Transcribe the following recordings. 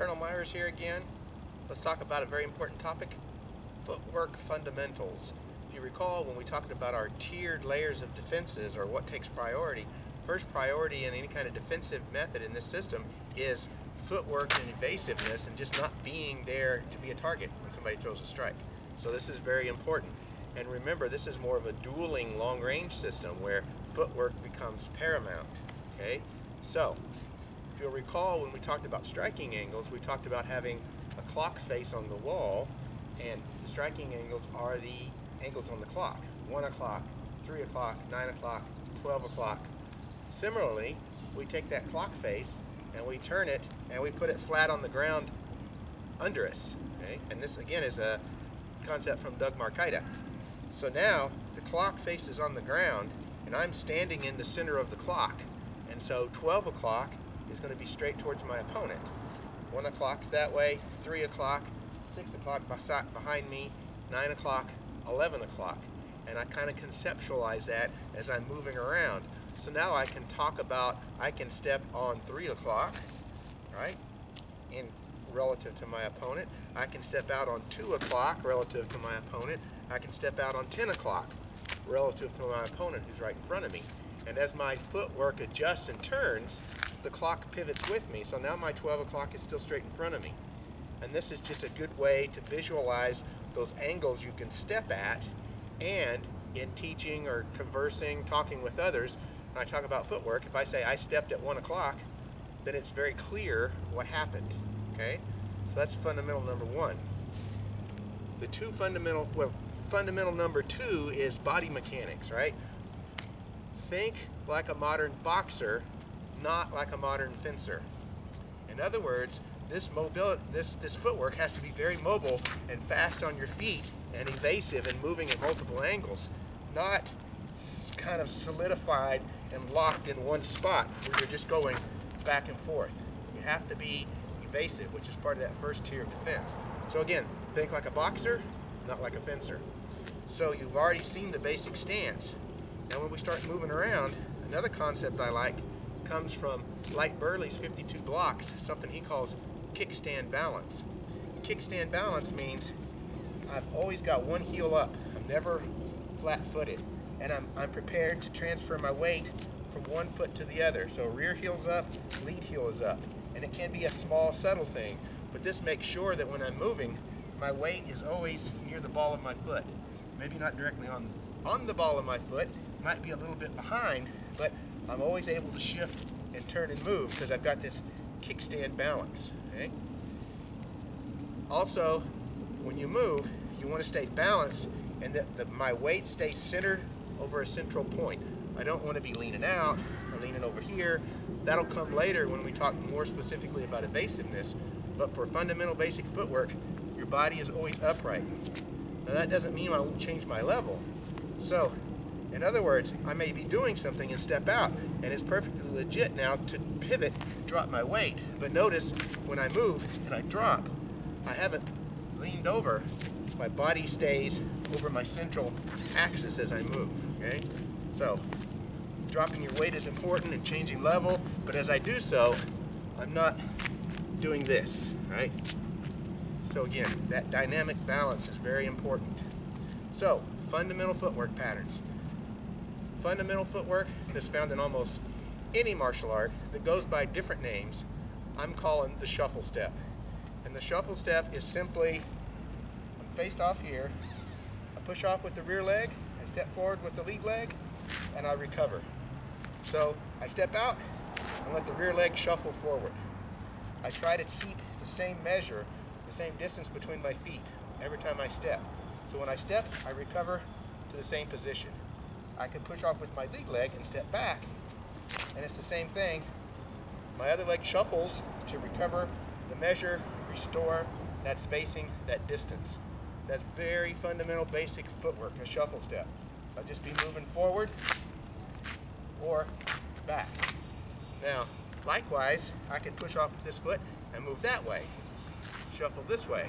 Colonel Myers here again. Let's talk about a very important topic, footwork fundamentals. If you recall, when we talked about our tiered layers of defenses, or what takes priority, first priority in any kind of defensive method in this system is footwork and evasiveness, and just not being there to be a target when somebody throws a strike. So this is very important. And remember, this is more of a dueling long-range system where footwork becomes paramount. Okay? So, if you'll recall, when we talked about striking angles, we talked about having a clock face on the wall, and striking angles are the angles on the clock. 1 o'clock, 3 o'clock, 9 o'clock, 12 o'clock. Similarly, we take that clock face and we turn it and we put it flat on the ground under us. Okay? And this again is a concept from Doug Marcaida. So now the clock faces on the ground and I'm standing in the center of the clock. And so 12 o'clock is going to be straight towards my opponent. 1 o'clock's that way, 3 o'clock, 6 o'clock behind me, 9 o'clock, 11 o'clock. And I kind of conceptualize that as I'm moving around. So now I can talk about, I can step on 3 o'clock, right, in relative to my opponent. I can step out on 2 o'clock relative to my opponent. I can step out on 10 o'clock relative to my opponent who's right in front of me. And as my footwork adjusts and turns, the clock pivots with me. So now my 12 o'clock is still straight in front of me. And this is just a good way to visualize those angles you can step at. And in teaching or conversing, talking with others, when I talk about footwork, if I say I stepped at 1 o'clock, then it's very clear what happened. Okay? So that's fundamental number one. The fundamental number two is body mechanics, right? Think like a modern boxer, not like a modern fencer. In other words, this footwork has to be very mobile and fast on your feet and evasive and moving at multiple angles, not kind of solidified and locked in one spot where you're just going back and forth. You have to be evasive, which is part of that first tier of defense. So again, think like a boxer, not like a fencer. So you've already seen the basic stance. Now when we start moving around, another concept I like comes from Light Burley's 52 blocks, something he calls kickstand balance. Kickstand balance means I've always got one heel up. I'm never flat-footed. And I'm prepared to transfer my weight from one foot to the other. So rear heel's up, lead heel is up. And it can be a small, subtle thing, but this makes sure that when I'm moving, my weight is always near the ball of my foot. Maybe not directly on the ball of my foot, might be a little bit behind, but I'm always able to shift and turn and move because I've got this kickstand balance. Okay? Also, when you move, you want to stay balanced and that my weight stays centered over a central point. I don't want to be leaning out or leaning over here. That'll come later when we talk more specifically about evasiveness, but for fundamental basic footwork, your body is always upright. Now that doesn't mean I won't change my level. So, in other words, I may be doing something and step out, and it's perfectly legit now to pivot, drop my weight. But notice, when I move and I drop, I haven't leaned over. My body stays over my central axis as I move, okay? So, dropping your weight is important and changing level, but as I do so, I'm not doing this, right? So again, that dynamic balance is very important. So, fundamental footwork patterns. Fundamental footwork is found in almost any martial art that goes by different names. I'm calling the shuffle step. And the shuffle step is simply, I'm faced off here, I push off with the rear leg, I step forward with the lead leg, and I recover. So I step out and let the rear leg shuffle forward. I try to keep the same measure, the same distance between my feet every time I step. So when I step, I recover to the same position. I can push off with my lead leg and step back, and it's the same thing. My other leg shuffles to recover the measure, restore that spacing, that distance. That's very fundamental basic footwork, a shuffle step. I'll just be moving forward or back. Now, likewise, I could push off with this foot and move that way, shuffle this way.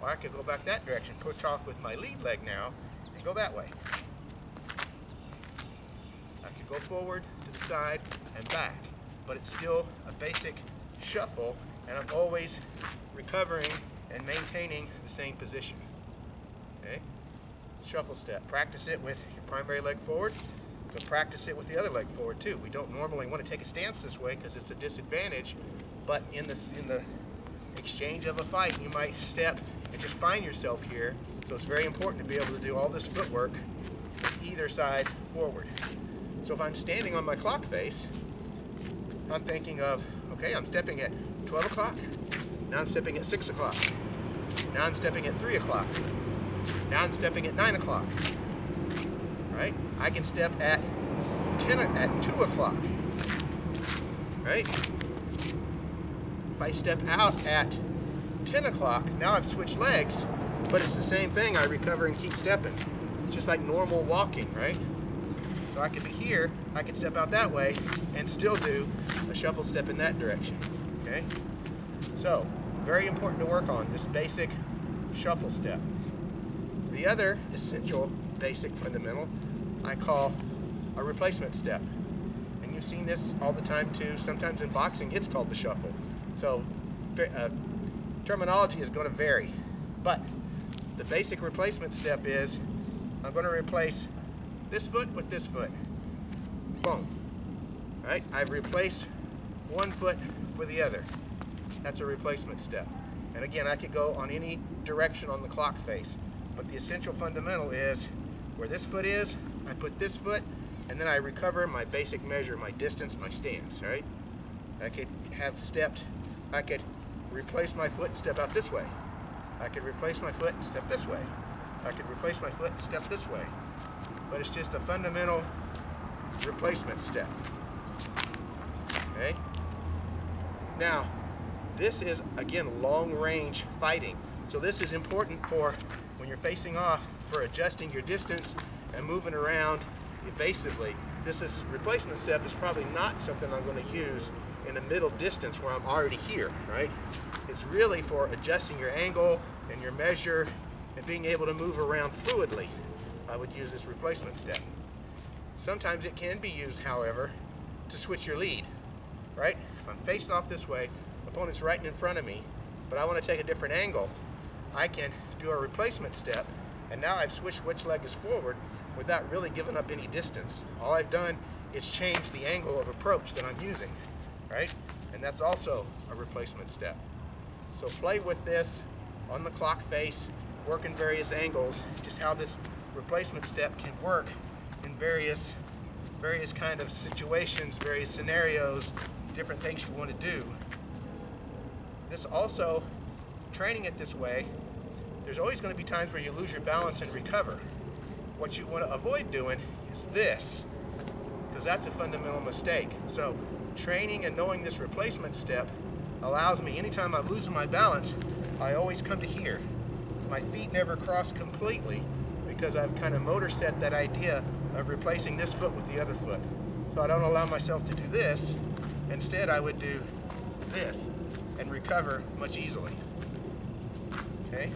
Or I could go back that direction, push off with my lead leg now, and go that way. I could go forward, to the side, and back, but it's still a basic shuffle and I'm always recovering and maintaining the same position. Okay? Shuffle step. Practice it with your primary leg forward, but practice it with the other leg forward too. We don't normally want to take a stance this way because it's a disadvantage, but in the exchange of a fight, you might step and just find yourself here. So it's very important to be able to do all this footwork with either side forward. So if I'm standing on my clock face, I'm thinking of, okay, I'm stepping at 12 o'clock. Now I'm stepping at 6 o'clock. Now I'm stepping at 3 o'clock. Now I'm stepping at 9 o'clock. Right? I can step at 2 o'clock. Right? If I step out at 10 o'clock, now I've switched legs, but it's the same thing. I recover and keep stepping. It's just like normal walking, right? So I could be here, I could step out that way and still do a shuffle step in that direction, okay? So, very important to work on this basic shuffle step. The other essential basic fundamental I call a replacement step. And you've seen this all the time too. Sometimes in boxing it's called the shuffle. So terminology is going to vary. But the basic replacement step is I'm going to replace this foot with this foot. Boom. Right? I've replaced one foot for the other. That's a replacement step. And again, I could go on any direction on the clock face. But the essential fundamental is where this foot is, I put this foot, and then I recover my basic measure, my distance, my stance, right? I could have stepped, I could replace my foot and step out this way. I could replace my foot and step this way. I could replace my foot and step this way. But it's just a fundamental replacement step. Okay? Now, this is, again, long-range fighting. So this is important for when you're facing off, for adjusting your distance and moving around evasively. This replacement step is probably not something I'm going to use in the middle distance where I'm already here, right? It's really for adjusting your angle and your measure and being able to move around fluidly. I would use this replacement step. Sometimes it can be used, however, to switch your lead, right? If I'm faced off this way, opponent's right in front of me, but I want to take a different angle, I can do a replacement step, and now I've switched which leg is forward without really giving up any distance. All I've done is change the angle of approach that I'm using, right? And that's also a replacement step. So play with this on the clock face, work in various angles, just how this replacement step can work in various kind of situations, various scenarios, different things you want to do. This also, training it this way, there's always going to be times where you lose your balance and recover. What you want to avoid doing is this, because that's a fundamental mistake. So training and knowing this replacement step allows me, anytime I'm losing my balance, I always come to here. My feet never cross completely because I've kind of motor set that idea of replacing this foot with the other foot. So I don't allow myself to do this. Instead, I would do this and recover much easily. Okay?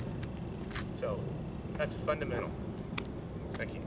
So that's a fundamental. Thank you.